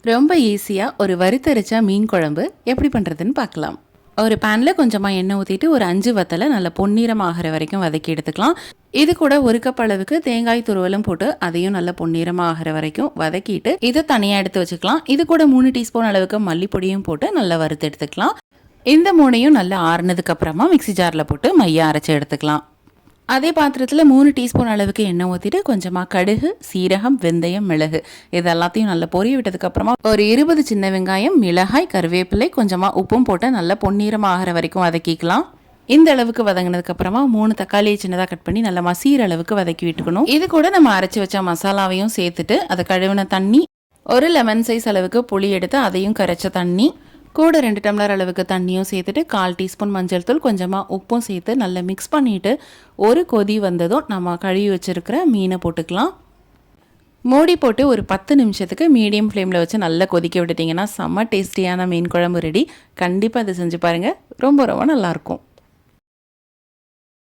ரொம்ப ஈஸியாக ஒரு வறுத்தரைச்ச மீன் குழம்பு எப்படி பண்ணுறதுன்னு பார்க்கலாம். ஒரு பேனில் கொஞ்சமாக எண்ணெய் ஊற்றிட்டு ஒரு 5 வத்தலை நல்லா பொன்னிறம் ஆகிற வரைக்கும் வதக்கி எடுத்துக்கலாம். இது கூட ஒரு கப் அளவுக்கு தேங்காய் துருவலும் போட்டு அதையும் நல்லா பொன்னிறமாக ஆகிற வரைக்கும் வதக்கிட்டு இதை தனியாக எடுத்து வச்சுக்கலாம். இது கூட 3 டீஸ்பூன் அளவுக்கு மல்லிப்பொடியும் போட்டு நல்லா வறுத்து எடுத்துக்கலாம். இந்த 3ஐயும் நல்லா ஆறுனதுக்கு அப்புறமா மிக்சி ஜாரில் போட்டு மைய அரைச்சி எடுத்துக்கலாம். அதே பாத்திரத்தில் 3 டீஸ்பூன் அளவுக்கு எண்ணெய் ஊற்றிட்டு கொஞ்சமாக கடுகு, சீரகம், வெந்தயம், மிளகு இது எல்லாத்தையும் நல்லா பொரிய விட்டதுக்கப்புறமா ஒரு 20 சின்ன வெங்காயம், மிளகாய், கருவேப்பிலை, கொஞ்சமாக உப்பும் போட்டு நல்லா பொன்னிறம் ஆகிற வரைக்கும் வதக்கிக்கலாம். இந்த அளவுக்கு வதங்கினதுக்கப்புறமா 3 தக்காளியை சின்னதாக கட் பண்ணி நல்லா மசீர அளவுக்கு வதக்கி விட்டுக்கணும். இது கூட நம்ம அரைச்சி வச்ச மசாலாவையும் சேர்த்துட்டு அதை கழுவின தண்ணி, ஒரு லெமன் சைஸ் அளவுக்கு புளி எடுத்து அதையும் கரைச்ச தண்ணி கூட 2 டம்ளர் அளவுக்கு தண்ணியும் சேர்த்துட்டு 1/4 டீஸ்பூன் மஞ்சள் தூள், கொஞ்சமாக உப்பும் சேர்த்து நல்லா மிக்ஸ் பண்ணிவிட்டு ஒரு கொதி வந்ததும் நம்ம கழுவி வச்சுருக்கிற மீனை போட்டுக்கலாம். மூடி போட்டு ஒரு 10 நிமிஷத்துக்கு மீடியம் ஃப்ளேமில் வச்சு நல்லா கொதிக்க விட்டுட்டிங்கன்னா செம்ம டேஸ்டியான மீன் குழம்பு ரெடி. கண்டிப்பாக அதை செஞ்சு பாருங்கள், ரொம்ப ரொம்ப நல்லாயிருக்கும்.